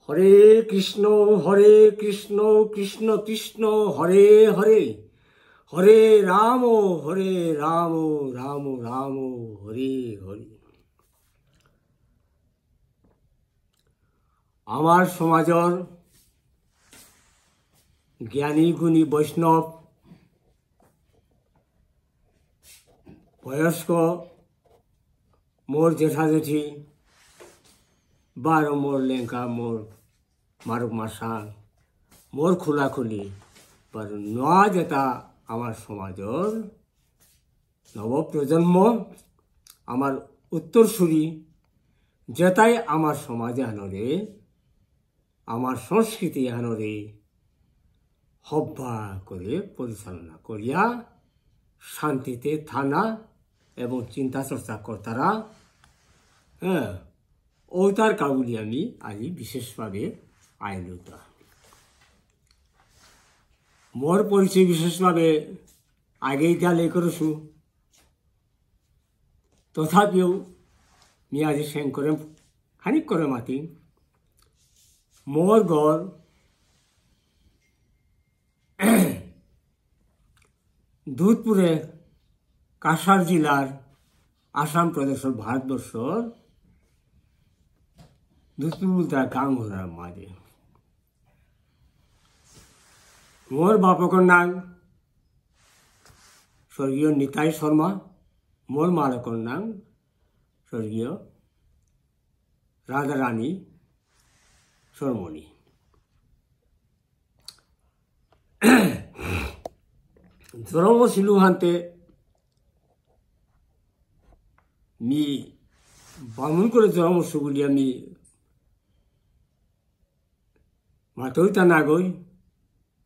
হরে কৃষ্ণ কৃষ্ণ কৃষ্ণ হরে হরে, হরে রাম রাম রাম হরে হরে। আমার সমাজৰ জ্ঞানী গুণী বৈষ্ণৱ বয়স্ক মোর জেঠা জেঠি বারো মোর লেঙ্কা মোর মারুক মাসাল মোর খোলাখুলি বার নোয়া যেটা আমার সমাজৰ নবপ্রজন্ম আমার উত্তরসূরি যেটাই আমার সমাজে আনরে আমার সংস্কৃতি আনরে হব্বা করে পরিচালনা করিয়া শান্তিতে থানা এবং চিন্তা চর্চা কর্তারা ওটার কাবুলি আমি আজি বিশেষভাবে আইনুতা মোর পরিচয় বিশেষভাবে আগেই গালে করেছো তথাপিও মি আজি সেং করে খানিক করে মাতি মোর ঘর দুধপুরে কাছাড় জেলার আসাম প্রদেশের ভারতবর্ষর দুধপুর বলতে গাঙ্গোরার মাঝে মোর বাপকর নাম স্বর্গীয় নিতাই শর্মা, মোর মালকর নাম স্বর্গীয় রাধা রানী শর্মণী। জন্ম শিলুহান্তে মি বামুন করে জন্ম বলি আমি মাতইতা না গই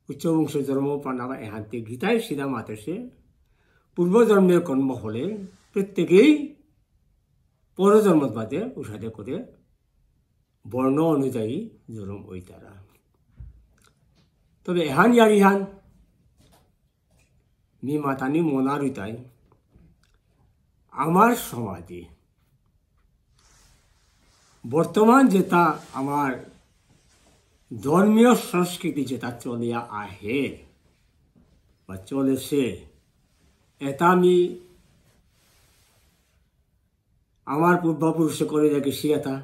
উচ্চ বংশ জন্ম পানাবা এহান্তে গীতায় সিধা মাতেছে পূর্বজন্মের কর্ম হলে প্রত্যেকেই পরজন্মত বাদে উষাদে করে বর্ণ অনুযায়ী জন্ম ওই তারা। তবে এহান ইয়ারিহান মি মাতানি মনার উতাই আমার সমাজে বর্তমান যেটা আমার ধর্মীয় সংস্কৃতি যেটা চলিয়া আহে বা চলেছে এটা আমি আমার পূর্বপুরুষে করে রেখেছি। এটা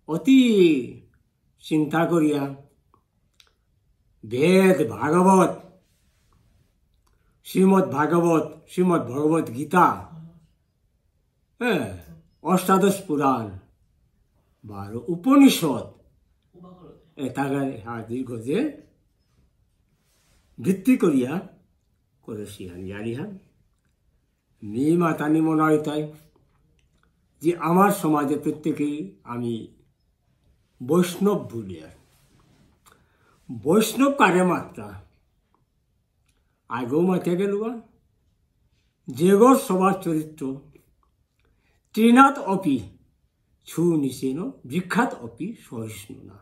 অতি চিন্তা করিয়া বেদ ভাগবত শ্রীমৎ ভগবত গীতা অষ্টাদশ পুরাণ 12 উপনিষদ এটাকে দীর্ঘ যে ভিত্তি করিয়া করেছি জানিহান মি মাতানি মনে হয় তাই যে আমার সমাজে প্রত্যেকেই আমি বৈষ্ণব ভুলিয়া বৈষ্ণব কারে মাত্রা আগেও মাতে গেলুয়া যেগর সবার চরিত্র ত্রিনাথ অপি ছু নিচেন বিখ্যাত অপি সহিষ্ণু না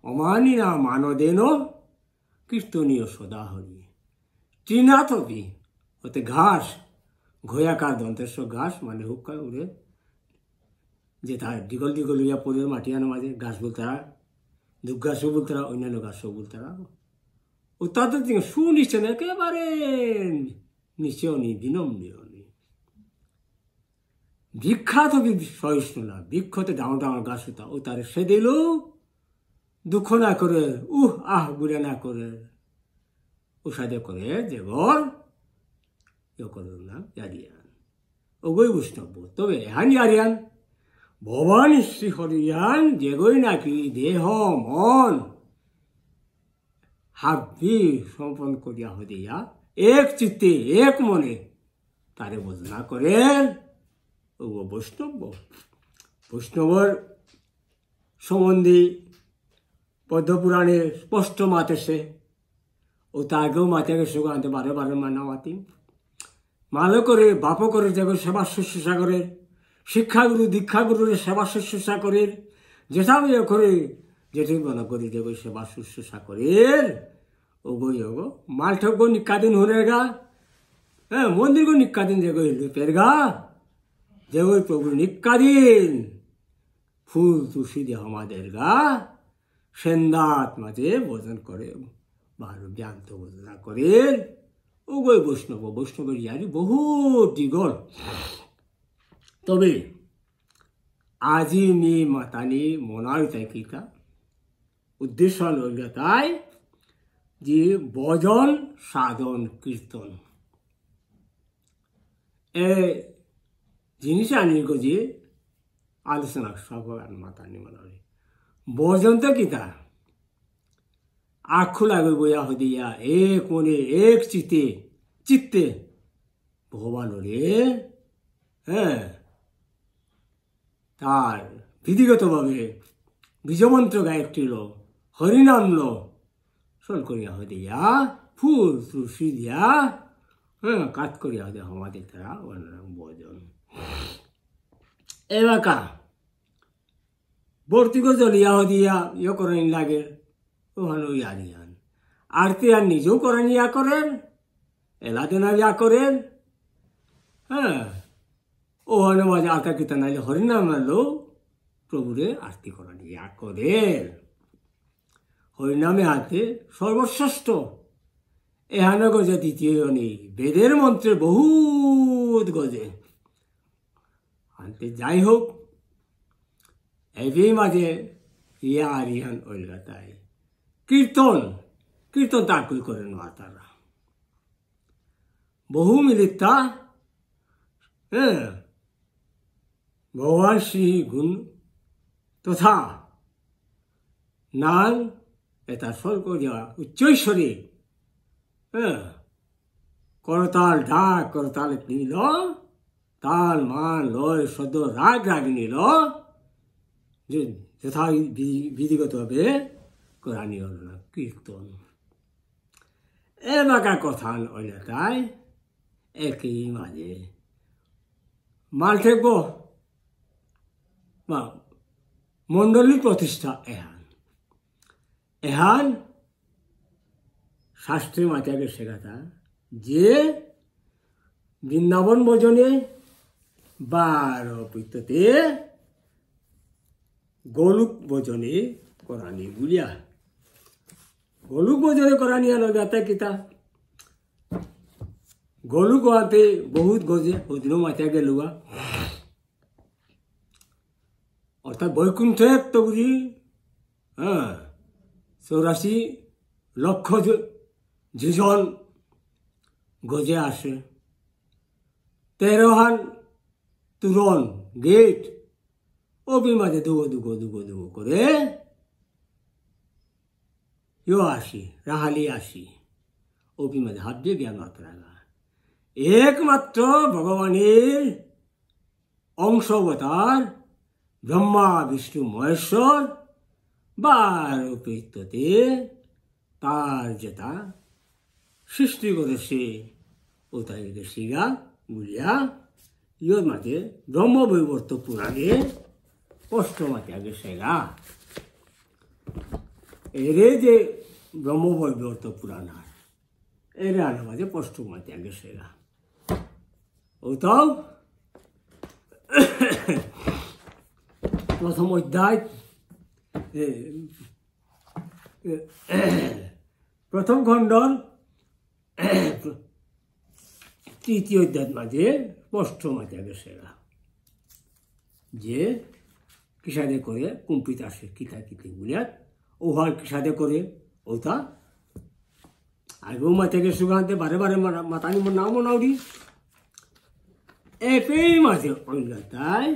অমানি না মানদেন কীর্তনীয় সদা হরি। ত্রিনাথ অপি ওতে ঘাস ঘয়াকার দন্তেশ্ব ঘাস মানে হুক্কা উড়ে যে তার দীঘল দীঘল ইয়া পরে মাটিয়ানো মাঝে ঘাস বলতারা দুঃখ ঘাসও বলতারা অন্যান্য ঘাসও বলতারা ও তাদের থেকে সুনিশ্চয় না একেবারে নিশ্চয় নি দিনম নিয়নি বিখ্যাত সহিষ্ণু না বিক্ষতে ডাঙর ডাঙর গাছ হতা ও তারে সে দিল দুঃখ না করে আহ বুড়ে না করে ও সাদে করে যে ঘর ইয়ে করল না জারিয়ান ওগই বৈষ্ণব। তবে হ্যান জারিয়ান ভবানী শ্রী হরিয়ান যেগই নাকি দেহ মন হাব্বি সমর্পণ করিয়া হদিয়া এক চিত্তে এক মনে তারে বোধনা করে ও বৈষ্ণব। বৈষ্ণবর সম্বন্ধে পদ্মপুরাণে স্পষ্ট মাতেছে ও তাকেও মাতে গেছে আনতে 12 মানা মাতি মালো করে বাপ করে যেগো সেবা শুশ্রূষা করে শিক্ষাগুরু দীক্ষাগুরুর সেবা শুশ্রূষা করে যেটা করে যেটাই মনে করি যেগো সেবা শুশ্রূষা করে ওগোই ওগো মাল ঠকগো নিকাদিন হরেগা মন্দির গো নিকাদিন যেগো পেরগা যেগো প্রভু নিকাদিন ফুল তুষি দে আমাদের গা সেন্দাত মাঝে ভোজন করে বারো জ্ঞান্ত ভোজনা করেন ওগৈ বৈষ্ণবের ইয়ারি বহু দীঘল তবে আজি মি মাতানি মনার তাইকিকা উদ্দেশ্য হল তাই যে ভজন সাধন কীর্তন এ জিনিস আনি যে আলোচনা সব মাতানি মনে ভজন তো কিতা আখু লাগে বইয়া হদিয়া এক মনে এক চিত্তে ভগবান রে হ্যাঁ তার বিধিগতভাবে বীজমন্ত্র গায়কটি হরিনাম সল করিয়া হদিয়া ফুল তুলসী দিয়া হ্যাঁ কাজ করিয়া হদিয়া আমাদের তারা ভজন এবাকা বর্তিক জ্বলিয়া হদিয়া ইয়ে করেন লাগে ওখানে ইয়ারিয়ান আরতি আর নিজেও করেন ইয়া করেন এলাদেনা ইয়া করেন হ্যাঁ ওখানে মাঝে আতা কিতা নাইলে হরিনাম নাইলেও প্রভুরে আরতি করেন ইয়া করেন হরিনামে হাতে সর্বশ্রেষ্ঠ এহানে গজে দ্বিতীয় নেই বেদের মন্ত্রে বহুত গজে আনতে যাই হোক এই মাঝে ইয়া আরিয়ান ওইলাতাই কীর্তন তার কই করেন মাতারা বহু মিলিতা হ্যাঁ ভগবান শ্রী গুণ তথা নাম এটা সল করিয়া উচ্চৈশ্বরী হ্যাঁ করতাল ঢাক করতাল নিল তাল মান লয় সদ্য রাগ নিল যে যথা বিধিগতভাবে করানি হল না কীর্তন এবাকা কথা এলাকায় একই মাঝে মাল ঠেকব বা মণ্ডলী প্রতিষ্ঠা এহান শাস্ত্রী মাতাকে শেখাতা যে বৃন্দাবন ভোজনে বারো পৃথতে গোলুক ভোজনে করানি বুলিয়া গোলুক ভোজনে করানি আনন্দাতে কিতা গোলুক আতে বহুত গজে ওদিনও মাথা গেলুয়া অর্থাৎ বৈকুণ্ঠের তো বুঝি হ্যাঁ 84 লক্ষ যেজন গজে আসে 13 তুরন গেট ওবির মাঝে দুগো করে আসি রাহালি আসি ওবির মাঝে হাত দিয়ে জ্ঞান মাত্রা একমাত্র ভগবানের অংশবতার ব্রহ্মা বিষ্ণু মহেশ্বর বারো পৃথতে তার যেটা সৃষ্টি করেছে ও তাই শিগা বুঝিয়া ইয়োর মাঝে ব্রহ্মবৈবর্ত পুরাণে স্পষ্ট মাঝে আগে সেগা এরে যে ব্রহ্মবৈবর্ত পুরাণ এর আগে মাঝে স্পষ্ট মাঝে আগে সেগা ও তাও প্রথম অধ্যায় প্রথম খণ্ডন তৃতীয় অধ্যায় মাঝে স্পষ্ট মাঝে আগে সেরা যে কিসাদে করে কুম্পিত আসে কিতা বুলিয়াত ওহার কিসাদে করে ওটা আগেও মাথাকে সুগান্তে বারে মাতানি নাও মনাউরি একই মাঝে তাই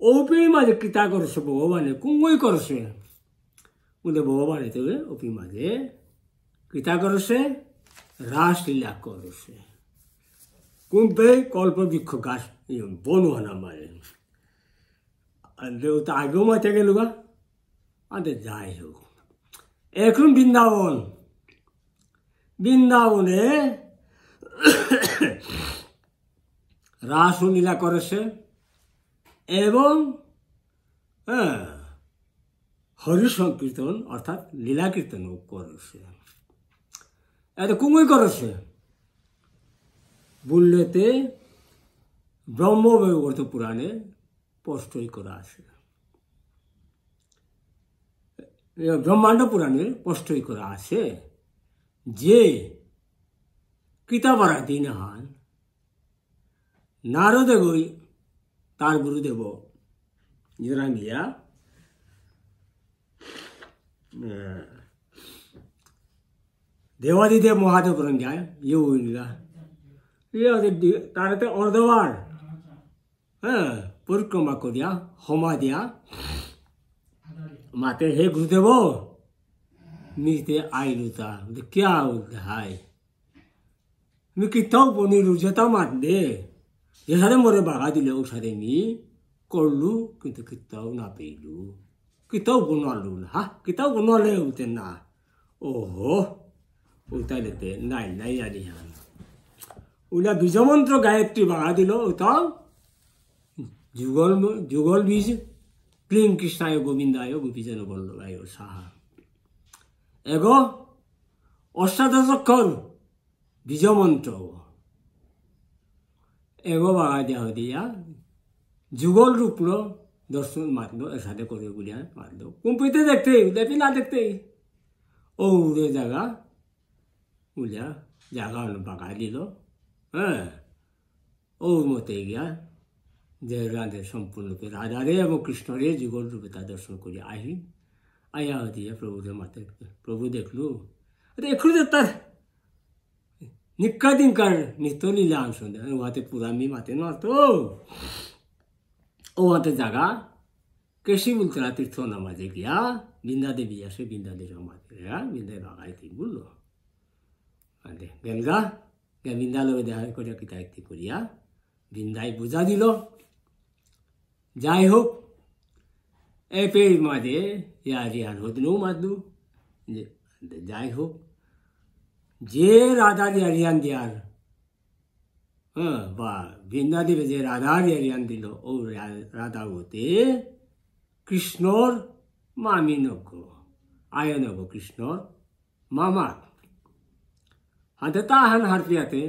ওপি মাঝে কিতা করছে ভগবানে কুঙ্গই করছে বলে ভগবানে তবে ওপি মাঝে কিতা করছে রাসলীলা করছে কুম্পে কল্পবৃক্ষ গাছ বনহানা মারে ও তো আগেও মাথা গেল গা আরে যাই হোক এখন বৃন্দাবনে রাসলীলা করেছে এবং হরি সংকীর্তন অর্থাৎ লীলা কীর্তন করেছে এত কুঙ্গই করেছে বললেতে ব্রহ্মবৈবর্ত পুরাণে স্পষ্টই করা আছে ব্রহ্মাণ্ড পুরাণে স্পষ্টই করা আছে যে কিতাবারা দিন হান নারদেবই তার গুরুদেব যারা মিয়া দেবাদিদেব মহাদেব যায় ইয়ে তারাতে অর্ধবার হ্যাঁ পরিক্রমা করিয়া হোমা দিয়া মাতে হে গুরুদেব মিতে আইলুতা क्या हाय मी किताव বনিলু যেটা মাত দে যে সাথে মরে বাগা দিলে ও সাথে মি করলু কিন্তু কিতাও না পেলু কিতাও বনালু না কিতাও বনালে উঠে না ওহো উতাইলেতে নাই নাই আনি হান ওলা বীজমন্ত্র গায়ত্রী বাগা দিল ওটাও যুগল যুগল বীজ ক্লিং কৃষ্ণায় গোবিন্দায় গোপীজন বল্লভায় সাহা এগো অষ্টাদশক্ষর বীজমন্ত্র এগো বাগা দেওয়া দিয়া যুগল রূপল দর্শন মাতলো এর সাথে করে বুঝিয়া মাতলো কুম্পিতে দেখতে দেখি না দেখতে ও উড়ে জায়গা বুঝিয়া জায়গা বাগা দিল হ্যাঁ ও মতে গিয়া যে রাধে সম্পূর্ণরূপে রাধারে এবং কৃষ্ণরে যুগল রূপে তা দর্শন করি আহি আয়া দিয়ে প্রভুদের মাতে প্রভু দেখলু দেখলু যে তার নিকাদিনকার নিত্য লীলা আনসন ওহাতে পুরামি মাতে না তো ওহাতে জায়গা কেশি উলতরা তীর্থ নামাজে গিয়া বৃন্দা দেবী আসে বৃন্দা দেবী মাতে বৃন্দায় বাগাইতে বললো গেলগা বৃন্দা লোকে দেখা করিয়া কিতাইতে করিয়া বৃন্দায় বুঝা দিল যাই হোক এ পের মাঝে রিয়ান হদিনও মাতলু যাই হোক যে রাধা রিয়ান দিয়ার হ্যাঁ বা বৃন্দা দেবে যে রাধা রিয়ান দিল ও রাধা হতে কৃষ্ণর মামি নগ আয় নগ কৃষ্ণর মামা হাতে তাহান হারপিয়াতে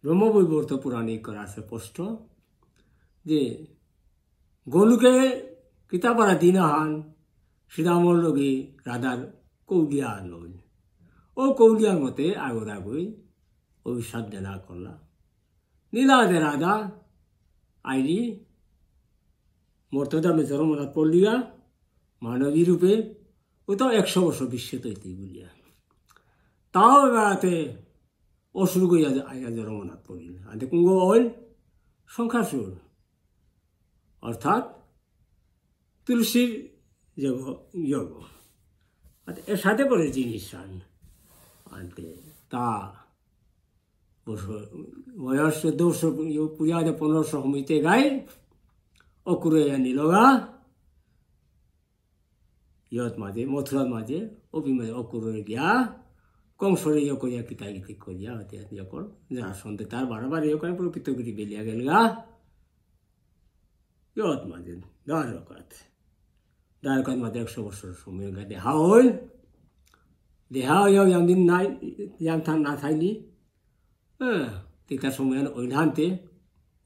ব্রহ্মবৈবর্ত পুরাণে করা আছে স্পষ্ট যে গোলুকে কিতাবারা দিন হান শ্রীরামর লগে রাধার কৌলিয়া নয় ও কৌলিয়ার মতে আগর আগই অভিশাপ দেনা করলা নীলাদে রাধা আইলি মর্তদা মেজর মনাত পড়লিয়া মানবী রূপে ও তো 100 বছর বিশ্বে তৈরি বলিয়া তাও বেড়াতে অসুর গইয়া আইয়া জরমনাথ পড়িল আদে কুঙ্গ হইল সংখ্যাসুর অর্থাৎ তুলসীর যোগ এর সাথে করে জিনিস আনতে তা বয়স 1400 পূজা 1500 হইতে গাই অকুরে নিলগা ইয়ত মাঝে মথুরার মাঝে অপি মাঝে অকুরে গিয়া কংসরে ইয়ে করিয়া কিতা গীতি করিয়া হতে যখন যার সন্তে তার বারবার ইয়ে করে প্রকৃত করি বেলিয়া গেল গা ইয়ত মাঝে দ্বারকাত মাঝে 100 বছর সময় গা দেহা হইল দেহা হইয়া দিন নাই থান না থাইলি হ্যাঁ তিতার সময় ঐলান্তে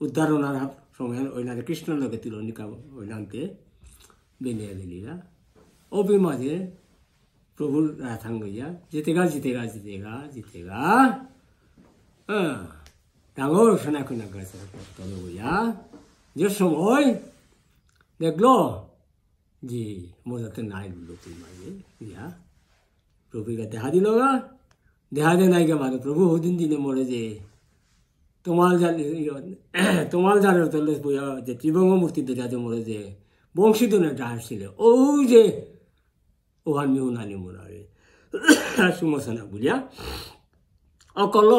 উদ্ধারণার সময় ঐলান্তে কৃষ্ণর লগে তিলনিকা ঐলান্তে বেলিয়া গেলিরা অপি মাঝে প্রভুর রাথাং গইয়া জিতেগা জিতেগা জিতেগা জিতেগা হ্যাঁ ডাঙর সোনা খুনা গাছ তবে গইয়া যে সময় দেখলো যে মজাতে নাই লোকের মাঝে ইয়া প্রভুকে দেখা দিল গা দেখা দে নাই গা মানে প্রভু ওদিন দিনে মরে যে তোমাল জালের তলে বইয়া যে ত্রিভঙ্গ মূর্তি দুটাতে মরে যে বংশীধনের ডাহার ছিল ওই যে ওহান মিহুনানি মোনারে সুমসানা বুঝিয়া অকল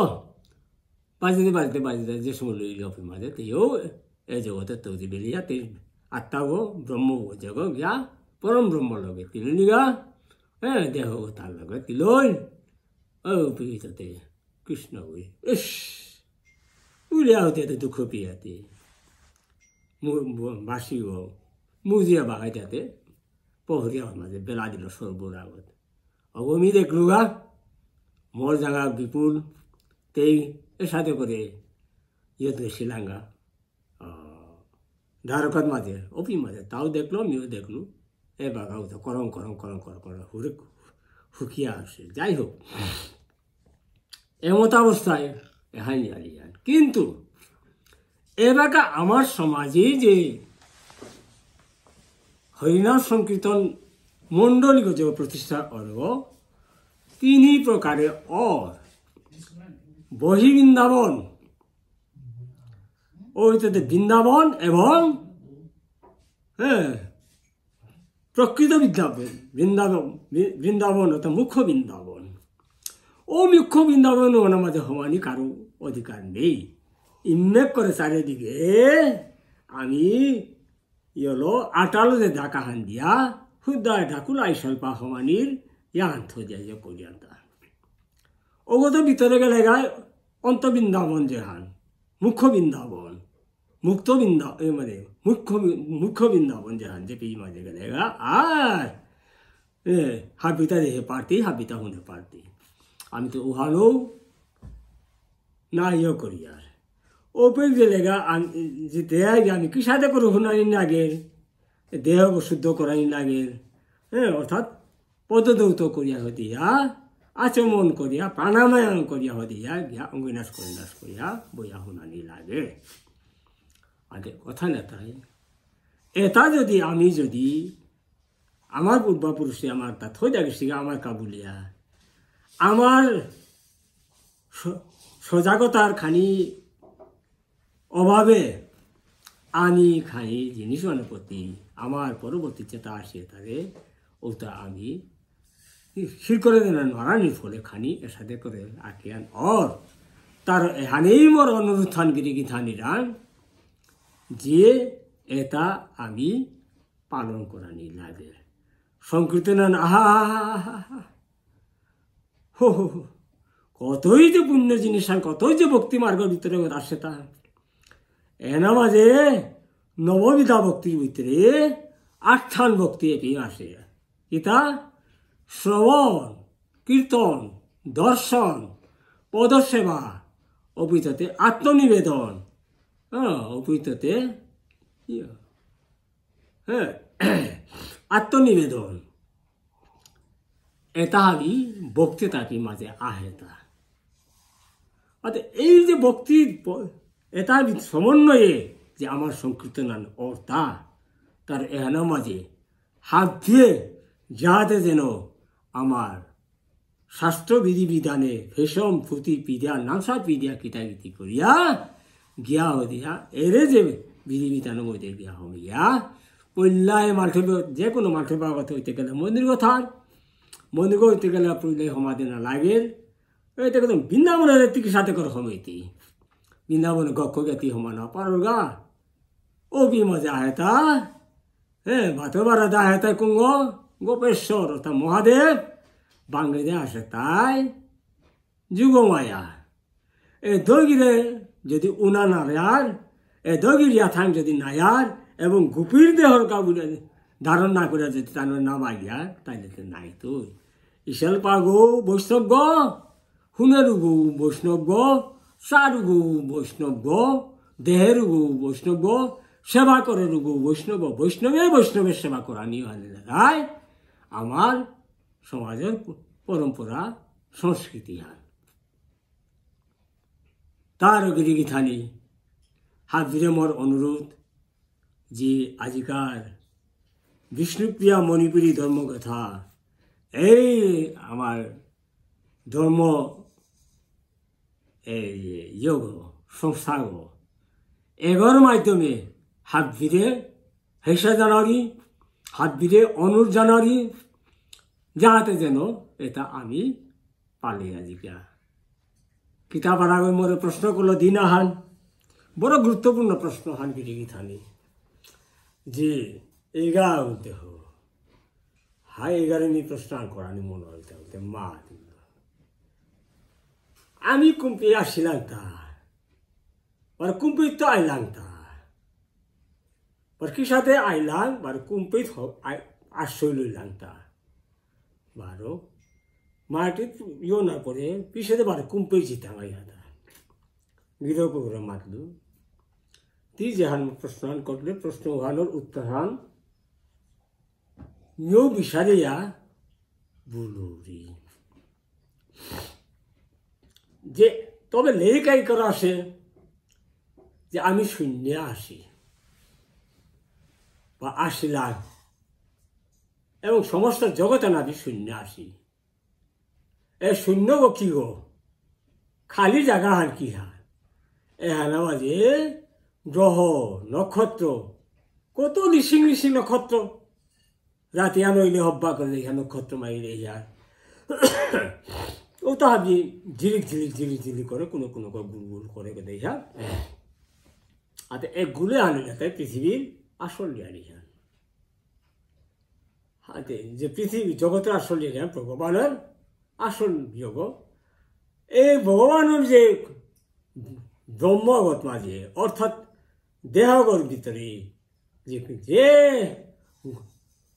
বাজিতে বাজিতে বাজিতে যে সময় লইল অপি মাঝে তেও এ জগতে তৌদি বেলিয়া তে আত্মা গো ব্রহ্ম জগ গিয়া পরম ব্রহ্ম লগে তিলনি গা হ্যাঁ দেহ তার লগে তিলই ও পিতে কৃষ্ণ বই ইস উলিয়া হতে তো দুঃখ পিয়াতে বাসি গো মুজিয়া বাগাইতে পহরিয়া মাঝে বেলা দিল সর্বর আগত অগমি দেখলু গা মোর জায়গা বিপুল তেই এর সাথে করে ইয়ে শিলাঙ্গা দ্বারকাত মাঝে অপি মাঝে তাও দেখলো আমিও দেখলু এ বাগাও তো করং করং করং কর কর হুকিয়া আসে যাই হোক এমত অবস্থায় এহাই জানিয়ান কিন্তু এবাকা আমার সমাজে যে হরিনাম সংকীর্তন মণ্ডলী যে প্রতিষ্ঠা করব তিনি প্রকারে অর বহি বৃন্দাবন ওইটাতে বৃন্দাবন এবং হ্যাঁ প্রকৃত বৃন্দাবন বৃন্দাবন অর্থাৎ মুখ্য বৃন্দাবন ও মুখ্য বৃন্দাবন ওনার মাঝে হওয়ানি কারো অধিকার নেই ইমেক করে চারিদিকে আমি ইয়লো আটালো যে ডাকা হান দিয়া হুদা ঢাকুল আইসল্পা হওয়ানির ইয়ান্থ যায় করিয়ান্তা ওগত ভিতরে গেলে গায় অন্তবৃন্দাবন যে হান মুখ্য বৃন্দাবন মুক্ত মানে মুখ্য বৃন্দাবন যে হান যে পি মাঝে গেলে গা আর হাবিতা দেহে পারতি হাবিতা হতে পারতি আমি তো উহানো না ইয়ে করি আর ওপে গেলে গা যে দেয় আমি কি সাথে করে শুনানি লাগে দেহ শুদ্ধ করানি লাগে হ্যাঁ অর্থাৎ পদদৌত করিয়া হতিয়া আচমন করিয়া প্রাণায়াম করিয়া হতিয়া গিয়া অঙ্গিনাশ করিয়া বইয়া শুনানি লাগে আগে কথা নেতাই এটা যদি আমি যদি আমার পূর্বপুরুষে আমার তা থৈ দেখি আমার কাবুলিয়া আমার সজাগতার খানি অভাবে আমি খানি জিনিসগুলোর প্রতি আমার পরবর্তী চেতা আসে তারে ওটা আমি স্থির করে দেন নরানির ফলে খানি এর সাথে করে আঁকিয়ান অর তার এখানেই মোর অনুরুত্থান গিরি থানিরান যে এটা আমি পালন করানি লাগে সংকীর্তন আহা হো হো কতই যে পুণ্য জিনিস আর কতই যে ভক্তি মার্গের ভিতরে আসে তা এনা মাঝে নববিধা ভক্তির ভিতরে আখ্যান ভক্তি এটি আসে এটা শ্রবণ কীর্তন দর্শন পদসেবা অপিততে আত্মনিবেদন অপিততে হ্যাঁ আত্মনিবেদন এটা আমি ভক্তি তাকি মাঝে আহে তা অর্থাৎ এই যে ভক্তির এটা সমন্বয়ে যে আমার সংকীর্তন অর্থা তার এহানা মাঝে হাত দিয়ে যাতে যেন আমার শাস্ত্র বিধিবিধানে ভেষম ফুতি পিদিয়া নামসা পিদিয়া কিতাগিতি করিয়া গিয়া হইয়া এরে যে বিধিবিধানের মধ্যে গিয়া হইয়া পল্লায় মাঠে যে কোনো মাঠে বাগত হইতে গেলে মন্দির কথা মন্দির হইতে গেলে পল্লায় সমাধি না লাগে এটা একদম বৃন্দাবনের থেকে সাথে করে সময়তি বৃন্দাবনে গক্ষ জ্ঞাতি সমানা পারো গা ও বি মজা আহেতা হ্যাঁ ভাত বারাদা আহেতা কুঙ্গ গোপেশ্বর অর্থাৎ মহাদেব বাংলাদেশে আসে তাই যুগমায়া এ দগিরে যদি উনা নায়ার এ দগির ইয়াথাং যদি নায়ার এবং গুপির দেহর কাবুলে ধারণ না করে যদি তার নাম আইয়ার তাইলে তো নাই তো ইশাল পাগো বৈষ্ণব হুনের গো বৈষ্ণব চারু গো বৈষ্ণব দেহের গো বৈষ্ণব সেবা করে গো বৈষ্ণব বৈষ্ণবের সেবা করা নিয়ে হয় আমার সমাজের পরম্পরা সংস্কৃতি হয় তার গিরিগি থানি হাত ধরে মোর অনুরোধ যে আজিকার বিষ্ণুপ্রিয়া মণিপুরী ধর্মকথা এই আমার ধর্ম এই যোগ সংস্থা এগোর মাধ্যমে হাত ভিড়ে হেসা জানুয়ারি হাত ভিড়ে অনুর জানুয়ারি যাহাতে যেন এটা আমি পালি আজিকা কিতাব আগে মোরে প্রশ্ন করলো দিন আহান বড় গুরুত্বপূর্ণ প্রশ্ন হান গিরিগি থানি যে এগা দেহ হাই এগারে নি প্রশ্ন করানি মনে হইতে হইতে মা আমি কুম্পি আসিলাম তা কুম্পি তো আইলাম তা কি সাথে আইলাম কুম্পি আশ্রয় লইলাম তা বারো মাটি ইয়ে না করে পিছনে বারে কুম্পি জিতাম আইয়া গিরো করে মাতলু তি যেহান প্রশ্ন করলে প্রশ্ন ওহানোর উত্তরান নিউ বিচারিয়া বুলুরি যে তবে লেখাই করা আসে যে আমি শূন্য আসি বা আসিলাম এবং সমস্ত জগতে আমি শূন্য আসি এ শূন্য গো কি গো খালি জায়গা আর কি হয় এখানে মাঝে গ্রহ নক্ষত্র কত ঋষি ঋষি নক্ষত্র রাতে আনইলে হব্বা করে দেখা নক্ষত্র মাইলে যায় ও তো ভাবি ঝিলিক ঝিলিক ঝিলিক ঝিলিক করে কোনো কোনো গুল গুল করে দেখা আর এক গুলে আনি যাতে পৃথিবীর আসল জ্ঞানী যান হাতে যে পৃথিবী জগতের আসল জ্ঞান ভগবানের আসল যোগ এই ভগবানের যে ব্রহ্মগত মাঝে অর্থাৎ দেহগর ভিতরে যে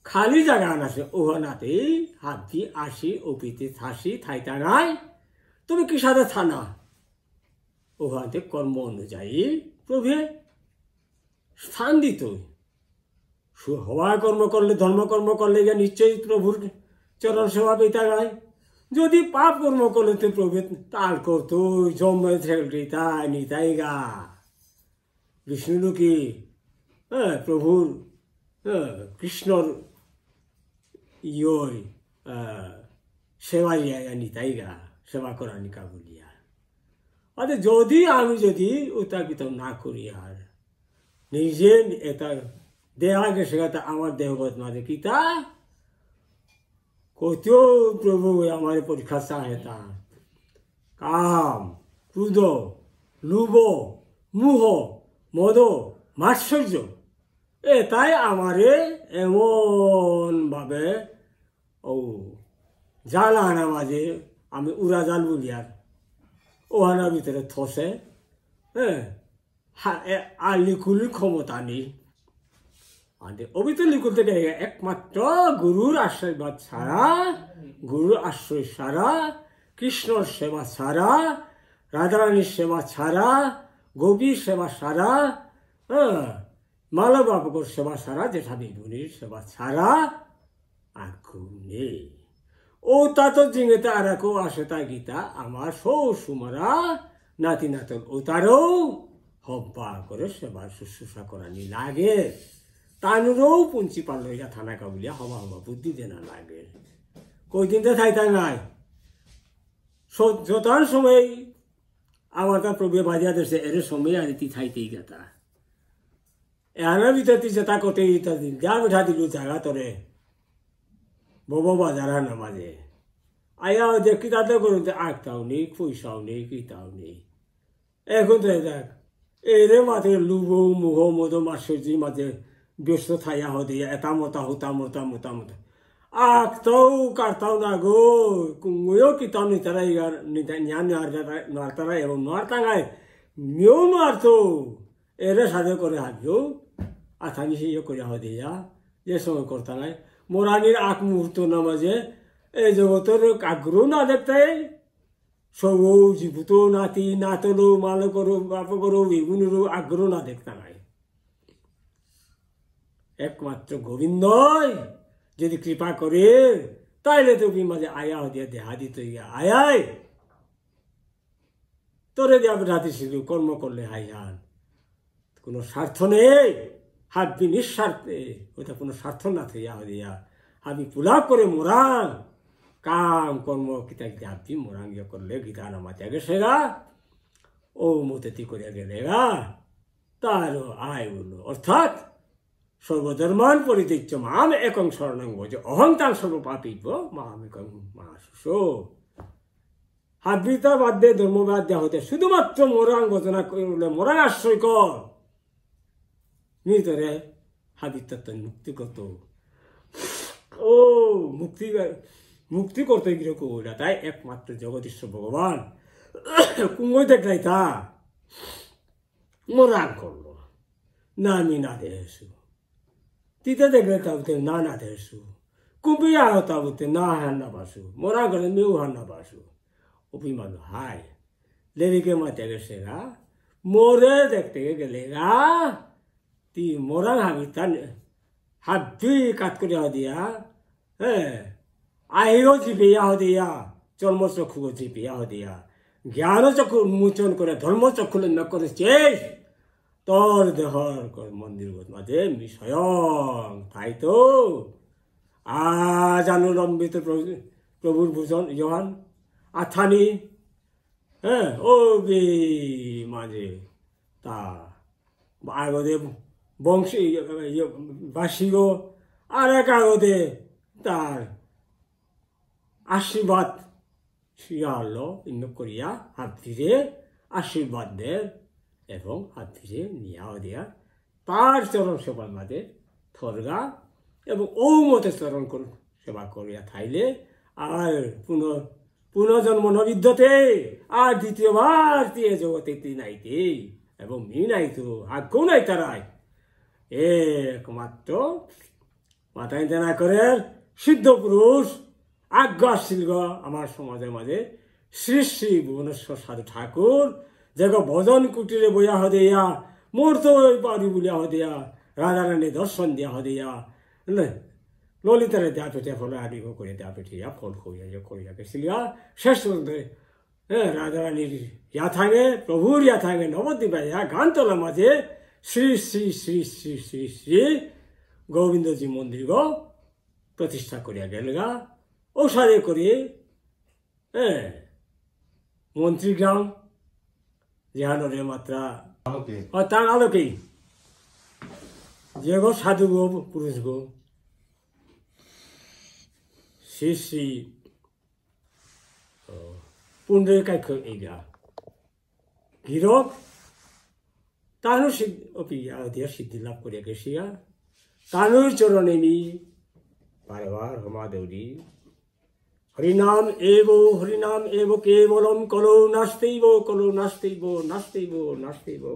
খালি জায়গা আছে ওখানাতেই হাত দিয়ে আসি ওপিতে থাসি থাইতা নাই তুমি কি সাথে থানা ওখানে কর্ম অনুযায়ী প্রভে স্থান দিত হওয়ার কর্ম করলে ধর্মকর্ম করলে গিয়ে নিশ্চয়ই প্রভুর চরণ সেবা পেতা নাই যদি পাপ কর্ম করলে তো প্রভু তাল করতো জন্মে তাই নিতাই গা বিষ্ণু কি হ্যাঁ প্রভুর কৃষ্ণর ইয় সেবা নিতাই গা সেবা করা নিকা বলিয়া আরে যদি আমি যদি উত্তাপিত না করি আর নিজে এটা দেহা গেছে আমার দেহগত মাঝে কিতা কত প্রভু আমার পরীক্ষা চাহে তা কাম ক্রোধ লোভ মোহ মদ মাৎসর্য এটাই আমারে এমন ভাবে ও জাল আনা মাঝে আমি উড়া জাল বলি আর ওহানার ভিতরে থসে হ্যাঁ আর লিকুলির ক্ষমতা নেই অবিত লিকুল থেকে একমাত্র গুরুর আশীর্বাদ ছাড়া গুরুর আশ্রয় ছাড়া কৃষ্ণর সেবা ছাড়া রাধারানীর সেবা ছাড়া গোপীর সেবা ছাড়া হ্যাঁ মালব বাবুর সেবা ছাড়া যেটা বিভুনির সেবা ছাড়া আর কেউ নেই ও তা তো জিঙেতে আর কেউ আসে তা গীতা আমার সৌ সুমারা নাতি নাতন ও তারও হব্বা করে সেবার শুশ্রূষা করানি লাগে তানুরও প্রিন্সিপাল লইয়া থানা কাবুলিয়া হবা হবা বুদ্ধি দেনা লাগে কই দিনতে থাইতা নাই যতার সময় আমার তা প্রভু বাজিয়া দিচ্ছে এর সময় আর তি থাইতেই গেতা এনার ভিতরে তুই যেটা করতে যা উঠা দিল জায়গা তোরে বব বাজার না মাঝে আয়া দেখি তাতে করুন আগটাও নেই পয়সাও নেই কিতাও নেই এখন তো দেখ এরে মাঝে লুব মুহ মদ মাসুজি মাঝে ব্যস্ত থাইয়া হদিয়া এটা মতা হতা মতা মতা মতা আগটাও কাটতাও না গো কুঙ্গও কিতাও নিতারা ইয়ার নিয়া নারতারা এবং নারতাঙ্গায় নিয়েও নারতো এরে সাথে করে হাবিও আথানি সে করে হদিয়া যে সময় করতা নাই মোরানির আগ মুহূর্ত না মাঝে এই জগতের আগ্রহ না দেখতে সব জীবুত নাতি নাতলো মালো করো বাপ করো বেগুনেরও আগ্রহ না দেখতা নাই একমাত্র গোবিন্দই যদি কৃপা করে তাইলে তুমি মাঝে আয়া হদিয়া দেহা দিত আয়াই তোরে দিয়া রাতে ছিল কর্ম করলে হাইহান কোনো স্বার্থ নেই হাবি নিঃস্বার্থে ওটা কোনো স্বার্থ না থইয়া হদিয়া হাবি পুলাপ করে মোরাং কাম কর্ম কিতা কিতা হাবি মোরাং ইয়ে করলে গীতা নামাতে গেছে গা ও মতেতি করিয়া গেলে গা তারও আয় বললো অর্থাৎ সর্বধর্মান পরিত্যাজ্য মাম একং শরণং ভজ অহংতাং সর্বপাপীব মাম একং মহাশুশো হাবিতা বাদ দে ধর্মবাদ দেওয়া হতে শুধুমাত্র মোরাং ভজনা করলে মোরাং আশ্রয় কর নিতরে হাবিত্ব মুক্তি কত ও মুক্তি মুক্তি করতে গিয়ে কইরা তাই একমাত্র জগদীশ্বর ভগবান কুঙ্গই দেখলাই তা মোরাং করলো না আমি না দেশু তিতে দেখলে তাবতে না না দেশু কুম্পিয়া তাবতে না হান না বাসু মোরাং করে মেউ হান না বাসু অভিমান হাই লেরিকে মাতে গেছে গা মোরে দেখতে গেলে গা তি মোরাং হাবি তান হাবি কাট করে দিয়া আহিও জীবে ইয়া হদিয়া চর্মচক্ষু জীবে ইয়া হদিয়া জ্ঞানচক্ষু উন্মোচন করে ধর্মচক্ষু ন করেছে তোর দেহর মন্দির মাঝে স্বয়ং তাই তো আজ অনুলম্বিত প্রভুর ভূষণ ইহান আথানি ও বি মাঝে তা আগদে বংশী বাসিও আর এক আগদে তার আশীর্বাদ শিয়ালো ইন্ন করিয়া হাত ধীরে আশীর্বাদ দেন এবং হাত ধীরে নিয়াও দিয়া তার চরণ সেবার মাঝে থরগা এবং ও মতে চরণ সেবা করিয়া থাইলে আর পুনর্জন্ম নবিদ্যতে আর দ্বিতীয়বার দিয়ে জগতে নাইতে এবং মি নাই তো আগ্য নাই তারাই একমাত্র মাথায় জানা করে সিদ্ধ পুরুষ আজ্ঞাশীল আমার সমাজের মাঝে শ্রী শ্রী ভুবনেশ্বর সাধু ঠাকুর যে ভজন কুটিরে বইয়া হদিয়া মূর্ত পারি বলিয়া হদিয়া রাজা রানী দর্শন দিয়া হদিয়া ললিতারে দেয়া পেটে ফল আদি করে দেয়া পেঠিয়া ফল করিয়া গেছিলিয়া শেষ রাজা রানীর ইয়া থাকে প্রভুর ইয়া থাকে নবদ্বীপা ইয়া গানতলা মাঝে শ্রী শ্রী শ্রী শ্রী শ্রী শ্রী গোবিন্দজি মন্দির প্রতিষ্ঠা করিয়া গেল গা ঔষধে করে মন্ত্রীগ্রাম যেহানরে মাত্রা তার আলোকেই যে গো সাধু গো পুরুষ গো শ্রী শ্রী পুণ্ডরিকাক্ষ এইগা গিরক তারও সিদ্ধি লাভ করিয়া গেছিয়া তানুর চরণে নি বারবার হমা দৌড়ি হরিনাম এব কেবলম কলো নাস্তেইব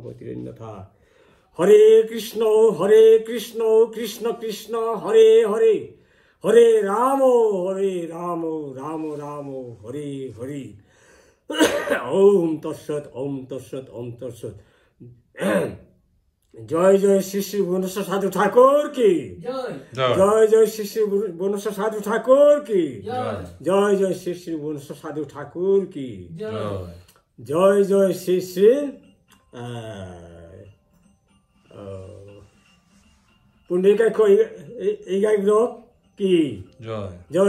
গতিরন্যথা হরে কৃষ্ণ কৃষ্ণ কৃষ্ণ হরে হরে হরে রাম রাম রাম হরে হরে ওম তৎসৎ ওম তৎসৎ ওম তৎসৎ জয় জয় শ্রী শ্রী ভুবনেশ্বর সাধু ঠাকুর কি জয় জয় শ্রী শ্রী ভুবনেশ্বর সাধু ঠাকুর কি জয় জয় শ্রী শ্রী ভুবনেশ্বর সাধু ঠাকুর কি জয় জয় শ্রী শ্রী পুণ্ডিকাক্ষ এই গাইব কি জয় জয়